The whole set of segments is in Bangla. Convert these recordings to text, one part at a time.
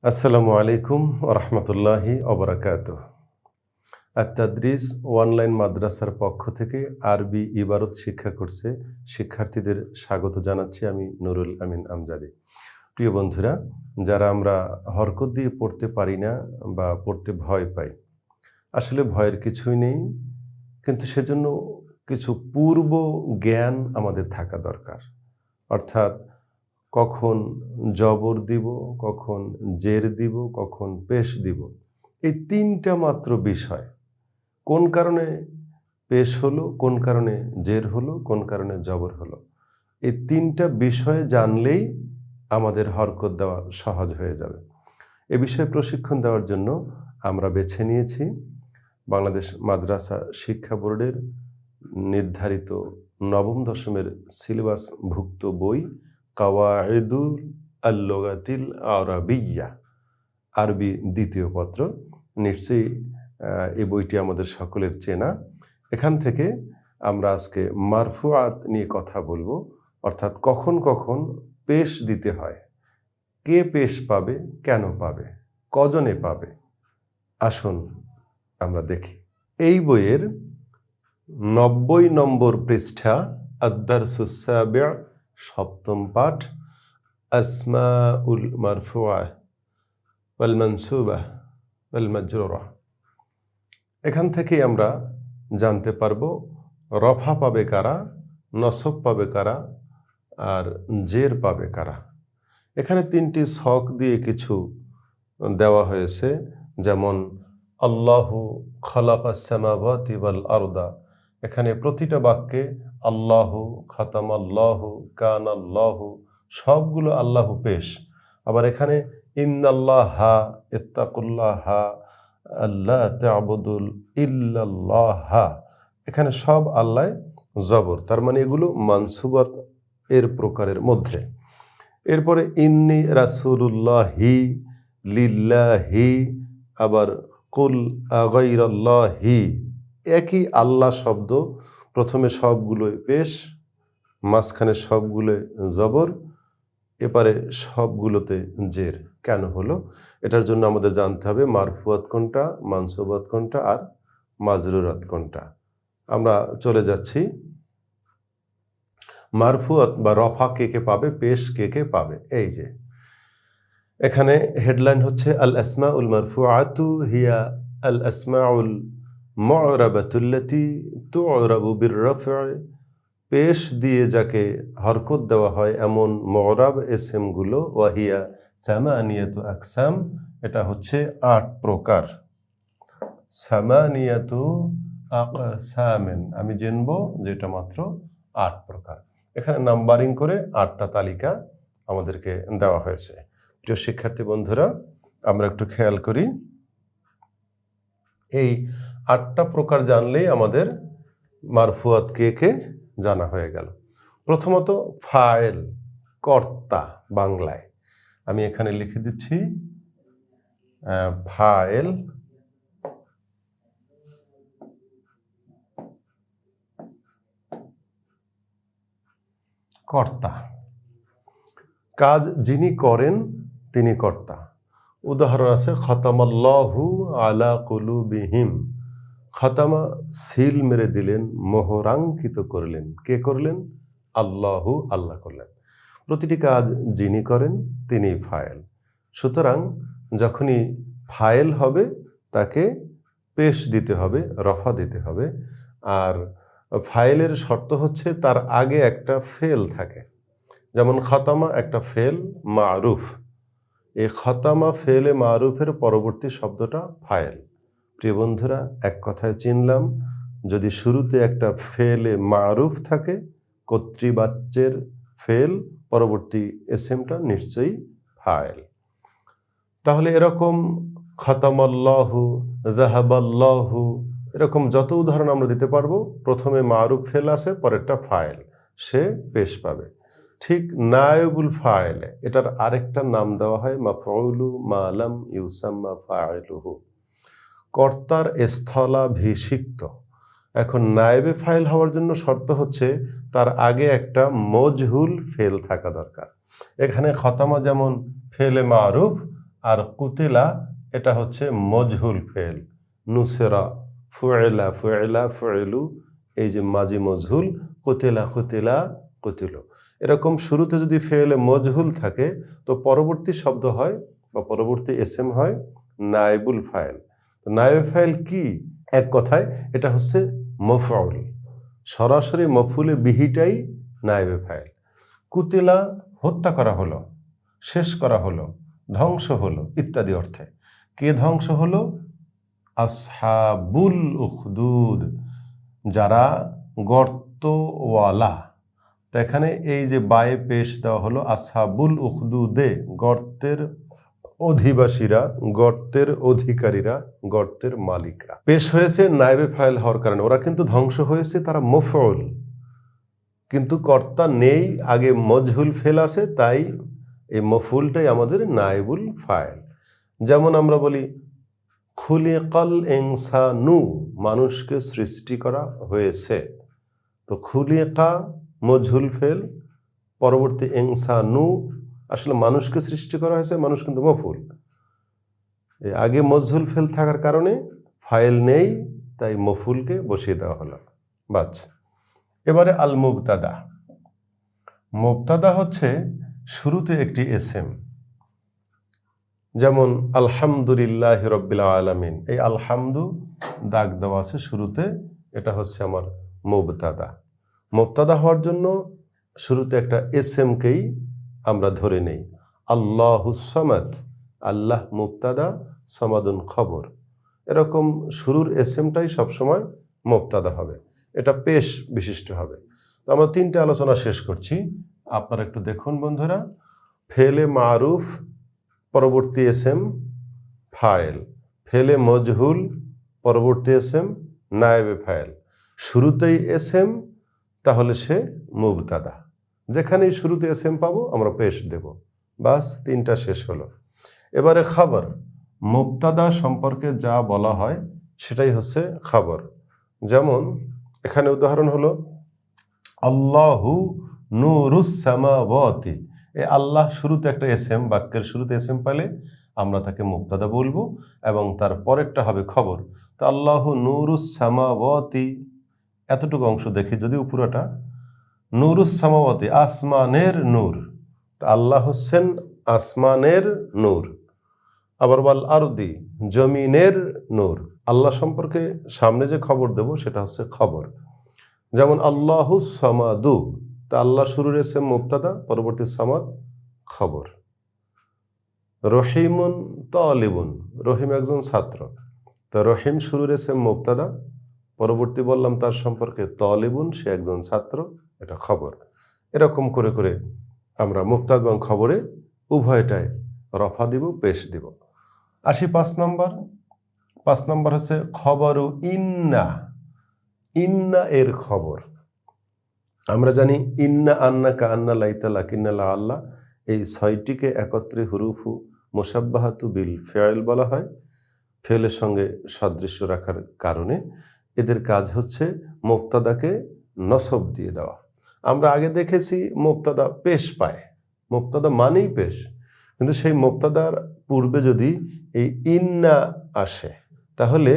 আসসালামু আলাইকুম ওয়া রাহমাতুল্লাহি ওয়া বারাকাতুহু। আত-তাদরিস অনলাইন মাদ্রাসার পক্ষ থেকে আরবি ইবারত শিক্ষা কোর্সে শিক্ষার্থীদের স্বাগত জানাচ্ছি আমি নুরুল আমিন আমজাদি। প্রিয় বন্ধুরা, যারা আমরা হরকত দিয়ে পড়তে পারি না বা পড়তে ভয় পাই, আসলে ভয়ের কিছুই নেই, কিন্তু সেজন্য কিছু পূর্ব জ্ঞান আমাদের থাকা দরকার। অর্থাৎ কখন জবর দিব, কখন জের দিব, কখন পেশ দিব, এই তিনটা মাত্র বিষয়। কোন কারণে পেশ হলো, কোন কারণে জের হলো, কোন কারণে জবর হলো, এই তিনটা বিষয় জানলেই আমাদের হরকত দেওয়া সহজ হয়ে যাবে। এ বিষয়ে প্রশিক্ষণ দেওয়ার জন্য আমরা বেছে নিয়েছি বাংলাদেশ মাদ্রাসা শিক্ষা বোর্ডের নির্ধারিত নবম দশমের সিলেবাসভুক্ত বই কাওয়াইদুল আল-লুগাতিল আরাবিয়্যা, আরবি দ্বিতীয় পত্র। নিশ্চয়ই এই বইটি আমাদের সকলের চেনা। এখান থেকে আমরা আজকে মারফুআত নিয়ে কথা বলবো, অর্থাৎ কখন কখন পেশ দিতে হয়, কে পেশ পাবে, কেন পাবে, কজনে পাবে। আসুন আমরা দেখি। এই বইয়ের 90 নম্বর পৃষ্ঠা, আদ-দারসুস সাবি'আ, সপ্তম পাঠ, আসমাউল মারফুআহ ওয়াল মানসুবাহ ওয়াল মাজরুরা। এখান থেকেই আমরা জানতে পারবো রফা পাবে কারা, নসব পাবে কারা, আর জের পাবে কারা। এখানে তিনটি ছক দিয়ে কিছু দেওয়া হয়েছে, যেমন আল্লাহু খালাকাস সামাওয়াতি ওয়াল আরদা। এখানে প্রতিটা বাক্যে আল্লাহু, খাতামাল্লাহু, কানাল্লাহু, সবগুলো আল্লাহু পেশ। আবার এখানে ইন্নাল্লাহা, ইত্তাকুল্লাহা, আল্লাহ তা'বুদুল ইল্লাল্লাহা, এখানে সব আল্লাহ জবর, তার মানে এগুলো মানসুবাত এর প্রকারের মধ্যে। এরপরে ইন্নী রাসূলুল্লাহি, লিল্লাহি, আবার কুল আগাইরাল্লাহি, একই আল্লাহ শব্দ, প্রথমে সবগুলোই পেশ, মাঝখানে সবগুলোই জবর, এপারে সবগুলোতে জের। কেন হলো? এটার জন্য আমাদের জানতে হবে মারফুয়াত কোনটা, মানসুবাত কোনটা, আর মাজরুরাত কোনটা। আমরা চলে যাচ্ছি। মারফুয়াত বা রফা কে কে পাবে, পেশ কে কে পাবে। এই যে এখানে হেডলাইন হচ্ছে আল আসমাউল মারফুআতু হিয়া আল আসমাউল মু'রাবাতুল্লাতী তু'রাবু বির-রাফ'i। পেশ দিয়ে যাকে হরকত দেওয়া হয় এমন মু'রাব ইসম গুলো, ওয়াহিয়া সামানিয়াতু আকসাম, এটা হচ্ছে 8 প্রকার। সামানিয়াতু আকসামিন, আমি জানবো যে এটা মাত্র 8 প্রকার। এখানে নাম্বারিং করে 8টা তালিকা আমাদেরকে দেওয়া হয়েছে। প্রিয় শিক্ষার্থী বন্ধুরা, আমরা একটু খেয়াল করি। এই 8টা প্রকার জানলেই আমাদের মারফুয়াত কে কে জানা হয়ে গেল। প্রথমত ফায়েল, কর্তা বাংলায়। আমি এখানে লিখে দিচ্ছি ফায়েল, কর্তা। কাজ যিনি করেন তিনি কর্তা। উদাহরণ আছে খতামাল্লাহু আলা কুলুবিহিম। খতামা, সিল মেরে দিলেন, মোহরাঙ্কিত করলেন। কে করলেন? আল্লাহু, আল্লাহ করলেন। প্রতিটি কাজ যিনি করেন তিনি ফায়েল। সুতরাং যখনই ফায়েল হবে তাকে পেশ দিতে হবে, রফা দিতে হবে। আর ফায়েলের শর্ত হচ্ছে তার আগে একটা ফেল থাকে। যেমন খতামা একটা ফেল মারুফ, এই খতামা ফেলে মারুফের পরবর্তী শব্দটা ফায়েল। প্রিয় বন্ধুরা, এক কথায় চিনলাম, যদি শুরুতে একটা ফেলে মারুফ থাকে, কর্তৃবাচ্যের ফেল, পরবর্তী এসএমটা নিশ্চয়ই ফায়েল। তাহলে এরকম খতামাল্লাহু, যাহাবাল্লাহু, এরকম যত উদাহরণ আমরা দিতে পারবো, প্রথমে মারুফ ফেল আছে, পরেরটা ফায়েল, সে পেশ পাবে। ঠিক নায়েবুল ফায়েলে, এটার আরেকটা নাম দেওয়া হয় মাফউলু মা লাম ইউসাম্মা ফাইলুহু, কর্তার স্থলাভিষিক্ত। এখন নায়েবে ফাইল হওয়ার জন্য শর্ত হচ্ছে তার আগে একটা মজহুল ফেল থাকা দরকার। এখানে খতামা যেমন ফেলে মারুফ, আর কুতিলা এটা হচ্ছে মজহুল ফেল। নুসেরা, ফুয়েলা, ফুয়েলা, ফুয়েলু, এই যে মাজি মজহুল, কুতিলা, কুতিলা, কুতিলু। এরকম শুরুতে যদি ফেলে মজহুল থাকে তো পরবর্তী শব্দ হয় বা পরবর্তী এসএম হয় নায়েবুল ফাইল। নায়েব ফাইল কি? এক কথায় এটা হচ্ছে মফউল, সরাসরি মফউলে বিহিটাই নায়েবে ফাইল। কুতিলা হত্যা করা হলো, শেষ করা হলো, ধ্বংস হলো ইত্যাদি অর্থে। কে ধ্বংস হলো? আসহাবুল উখদুদ, যারা গর্তওয়ালা। তো এখানে এই যে বায়ে পেশ দেওয়া হলো আসহাবুল উখদুদে, গর্তের অধিবাসীরা, গর্তের অধিকারীরা, গর্তের মালিকরা। পেশ হয়েছে নায়েবে ফাইল হওয়ার কারণে। ওরা কিন্তু ধ্বংস হয়েছে, তারা মফউল, কিন্তু কর্তা নেই, আগে মজহুল ফেল আছে, তাই এই মফউলটাই আমাদের নায়েবুল ফাইল। যেমন আমরা বলি খুলিকাল ইনসানু, মানুষকে সৃষ্টি করা হয়েছে। তো খুলিকা মজহুল ফেল, পরবর্তী ইনসানু, আসলে মানুষকে সৃষ্টি করা হয়েছে, মানুষ কিন্তু মফউল। আগে মজহুল ফেল থাকার কারণে ফাইল নেই, তাই মফউলকে বসিয়ে দেওয়া হলো। বাস। এবারে আল মুবতাদা। মুবতাদা হচ্ছে শুরুতে একটি এসএম, যেমন আলহামদুলিল্লাহি রাব্বিল আলামিন, এই আলহামদু দাগ দেওয়া আছে শুরুতে, এটা হচ্ছে আমার মুবতাদা। মুবতাদা হওয়ার জন্য শুরুতে একটা এসএমকেই আমরা ধরে নেই। আল্লাহুস সামাদ, আল্লাহ মুবতাদা, সামাদুন খবর। এরকম শুরুর এসএমটাই সবসময় মুবতাদা হবে, এটা পেশ বিশিষ্ট হবে। তো আমরা তিনটে আলোচনা শেষ করছি, আপনারা একটু দেখুন বন্ধুরা। ফেলে মারুফ, পরবর্তী এসএম ফাইল। ফেলে মজহুল, পরবর্তী এসএম নায়েবে ফাইল। শুরুতেই এসএম, তাহলে সে মুবতাদা। যেখানেই শুরুতে এসএম পাবো আমরা পেশ দেব। বাস, তিনটা শেষ হলো। এবারে খবর। মুবতাদা সম্পর্কে যা বলা হয় সেটাই হচ্ছে খবর। যেমন এখানে উদাহরণ হলো আল্লাহু নূরুস সামাওয়াতি। এই আল্লাহ শুরুতে একটা এসএম, বাক্যের শুরুতে এসএম পাইলে আমরা তাকে মুবতাদা বলবো এবং তার পরেরটা হবে খবর। তো আল্লাহু নূরুস সামাওয়াতি, এতটুকু অংশ দেখি যদি পুরোটা, নূরুস সামাওয়াতি, আসমানের নূর। তো আল্লাহ হচ্ছেন আসমানের নূর। আবার ওয়াল আরদি, জমিনের নূর। আল্লাহ সম্পর্কে সামনে যে খবর দেব সেটা হচ্ছে খবর। যেমন আল্লাহুস সামাদু, তা আল্লাহ শুরুর এসএম মুবতাদা, পরবর্তী সামাদ খবর। রহিমুন তালিবুন, রহিম একজন ছাত্র। তা রহিম শুরুর এসএম মুবতাদা, পরবর্তী বললাম তার সম্পর্কে তালিবুন, সে একজন ছাত্র, এটা খবর। এরকম করে করে আমরা মুবতাদা এবং খবরে উভয়টায় রফা দিব, পেশ দিব। আসি 5 নম্বর। 5 নম্বর হচ্ছে খবরু ইন্না। ইন্না এর খবর। আমরা জানি ইন্না, আন্না, কান্না, লাইতা, লাকিন্না, লা আল্লাহ, এই 6টিকে একত্রে হুরুফু মুশাব্বাহাতু বিল ফেয়েল বলা হয়। ফেলের সঙ্গে সাদৃশ্য রাখার কারণে এদের কাজ হচ্ছে মুবতাদাকে নসব দিয়ে দেওয়া। আমরা আগে দেখেছি মুবতাদা পেশ পায়, মুবতাদা মানেই পেশ, কিন্তু সেই মুবতাদার পূর্বে যদি এই ইন্না আসে তাহলে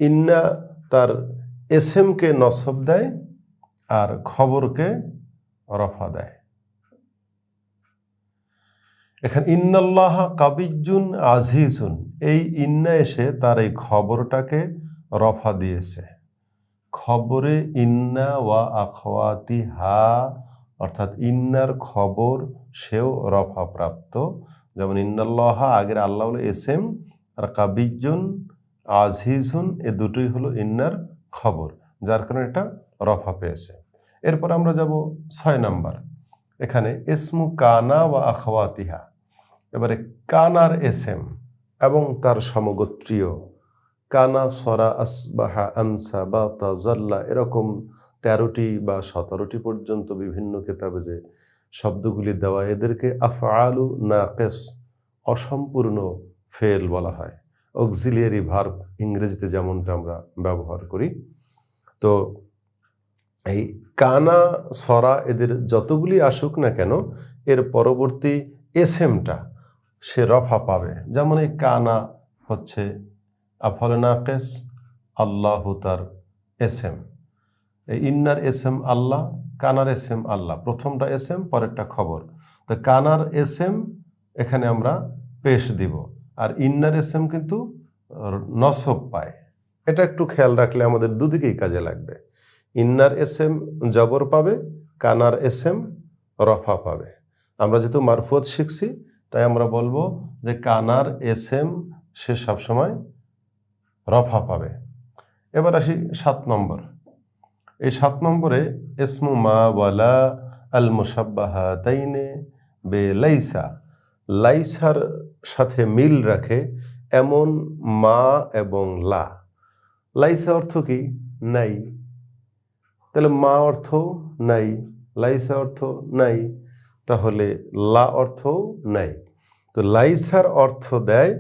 ইন্না তার এসএমকে নসব দেয় আর খবরকে রফা দেয়। এখানে ইন্নাল্লাহ কাবিজ্জুন আজিজুন, এই ইন্না এসে তার এই খবরটাকে রফা দিয়েছে। খবরে ইন্না ওয়া আখওয়াতি হা, অর্থাৎ ইন্নার খবর সেও রফা প্রাপ্ত। যেমন ইন্নাল্লাহ, আগের আল্লাহ হলো এসএম, আর কাবিজ্জুন আজিজুন, এ দুটোই হলো ইন্নার খবর, যার কারণে এটা রফা পেয়েছে। এরপর আমরা যাব 6 নাম্বার। এখানে ইসমু কানা ওয়া আখওয়াতিহা। এবারে কানার এসএম এবং তার সমগোত্রীয়, কানা, সরা, আসবাহা, আমসা, বাতা, জাল্লা, এরকম 13টি বা 17টি পর্যন্ত বিভিন্ন কিতাবে যে শব্দগুলি দেওয়া, এদেরকে আফআলু নাকিস, অসম্পূর্ণ ফেল বলা হয়। অক্সিলিয়ারি ভার্ব ইংরেজিতে যেমনটা আমরা ব্যবহার করি। তো এই কানা, সরা, এদের যতগুলি আসুক না কেন, এর পরবর্তী এসএমটা সে রফা পাবে। যেমন এই কানা হচ্ছে আফলে নাকেস, আল্লাহু তার এসএম। এই ইন্নার এসএম আল্লাহ, কানার এসএম আল্লাহ, প্রথমটা এসএম পরেরটা খবর। তো কানার এসএম এখানে আমরা পেশ দিব, আর ইন্নার এসএম কিন্তু নসব পায়। এটা একটু খেয়াল রাখলে আমাদের দুদিকেই কাজে লাগবে। ইন্নার এসএম জবর পাবে, কানার এসএম রফা পাবে। আমরা যেহেতু মারফুয়াত শিখছি তাই আমরা বলবো যে কানার এসএম সে সবসময় রফা পাবে। এবার আসি 7 নম্বর। এই 7 নম্বরে ইসমু মা ওয়ালা আল মুশাব্বাহাতাইনে বে লাইসা, লাইসার সাথে মিল রাখে এমন মা এবং লা। লাইসা অর্থ কি? নাই। তাহলে মা অর্থ নাই, লাইসা অর্থ নাই, তাহলে লা অর্থ নাই। তো লাইসার অর্থ দেয়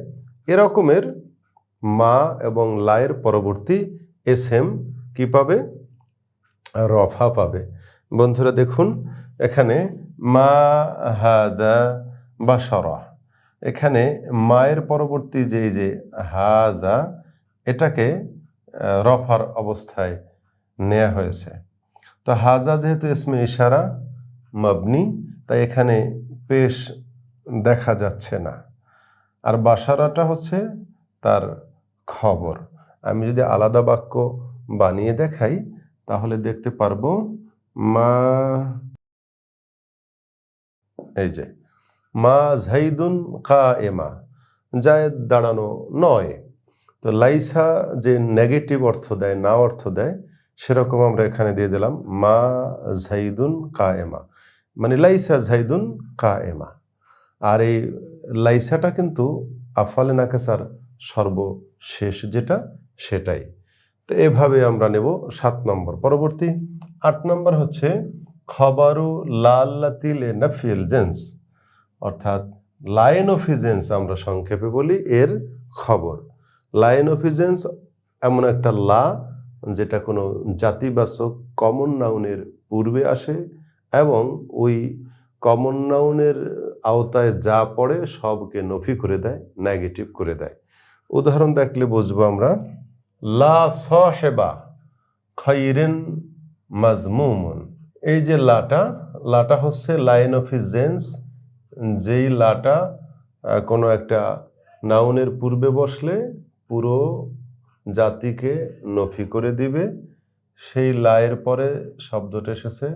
এরকমের মা এবং লায়ের পরবর্তী এসএম কি পাবে? রফা পাবে। বন্ধুরা দেখুন এখানে মা হাদা বাশারা, এখানে মায়ের পরবর্তী যে হাদা এটাকে রফার অবস্থায় নেওয়া হয়েছে। তো হাজা যেহেতু ইসমে ইশারা মাবনি, তাই এখানে পেশ দেখা যাচ্ছে না। আর বাশারাটা হচ্ছে তার খবর। আমি যদি আলাদা বাক্য বানিয়ে দেখাই তাহলে দেখতে পারবো মা, এই যে মা জাইদুন কায়েমা, জায়েদ দাঁড়ানো নয়। তো লাইসা যে নেগেটিভ অর্থ দেয়, না অর্থ দেয়, সেরকম আমরা এখানে দিয়ে দিলাম মা জাইদুন কায়েমা, মানে লাইসা জাইদুন কায়েমা। আর এই লাইসাটা কিন্তু আফালে নাকাসার সর্বশেষ যেটা সেটাই। তো এভাবে আমরা নেব 7 নম্বর। পরবর্তী 8 নম্বর হচ্ছে খবরু লাল্লাতিল নাফিল জেন্স, অর্থাৎ লাইনোফিজেন্স আমরা সংক্ষেপে বলি, এর খবর। লাইনোফিজেন্স এমন একটা লা যেটা কোনো জাতিবাচক কমন নাউনের পূর্বে আসে এবং ওই কমন নাউনের আওতায় যা পড়ে সবকে নফি করে দেয়, নেগেটিভ করে দেয়। উদাহরণ দেখলে বুঝবো আমরা, লা সাহেবা খাইরিন মাজমুমুন। এই যে লাটা হচ্ছে লাইনোফিজেন্স, যেই লাটা কোনো একটা নাউনের পূর্বে বসলে পুরো জাতিকে নফি করে দিবে। সেই লায়ের পরে শব্দটা এসেছে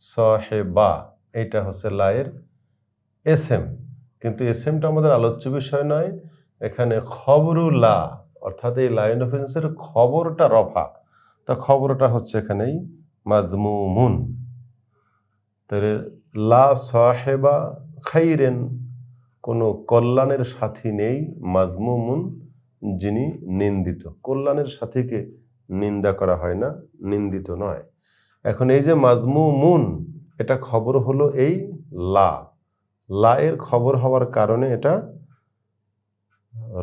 সাহেবা, এটা হচ্ছে লায়ের এসএম। কিন্তু এসএমটা আমাদের আলোচ্য বিষয় নয়, এখানে খবরুল্লা, অর্থাৎ এই লাইনোফিজেন্সের খবরটা রফা, তা খবরটা হচ্ছে এখানেই মাযমুমুন। তাহলে লা সাহেবা খাইরেন, কোনো কল্যাণের সাথী নেই, মাযমুমুন যিনি নিন্দিত। কল্যাণের সাথীকে নিন্দা করা হয় না, নিন্দিত নয়। এখন এই যে মাযমুমুন, এটা খবর হলো এই লা এর খবর হওয়ার কারণে এটা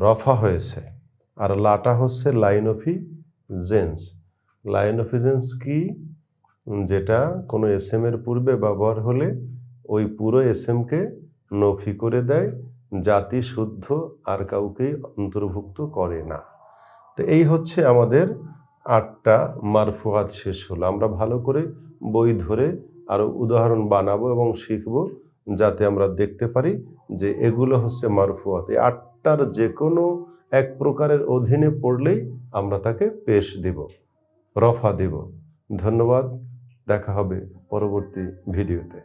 রফা হয়েছে। আর লাটা হচ্ছে লাইনোফিজেন্স। লাইনোফিজেন্স কি? যেটা কোনো এসএম এর পূর্বে ব্যবহার হলে ওই পুরো এসএমকে নফি করে দেয়, জাতি শুদ্ধ আর কাউকেই অন্তর্ভুক্ত করে না। তো এই হচ্ছে আমাদের 8টা মারফুয়াত শেষ হলো। আমরা ভালো করে বই ধরে আরো উদাহরণ বানাবো এবং শিখবো, যাতে আমরা দেখতে পারি যে এগুলো হচ্ছে মারফুয়াত। এই 8টার যে কোনো এক প্রকারের অধীনে পড়লেই আমরা তাকে পেশ দিব, রফা দিব। ধন্যবাদ, দেখা হবে পরবর্তী ভিডিওতে।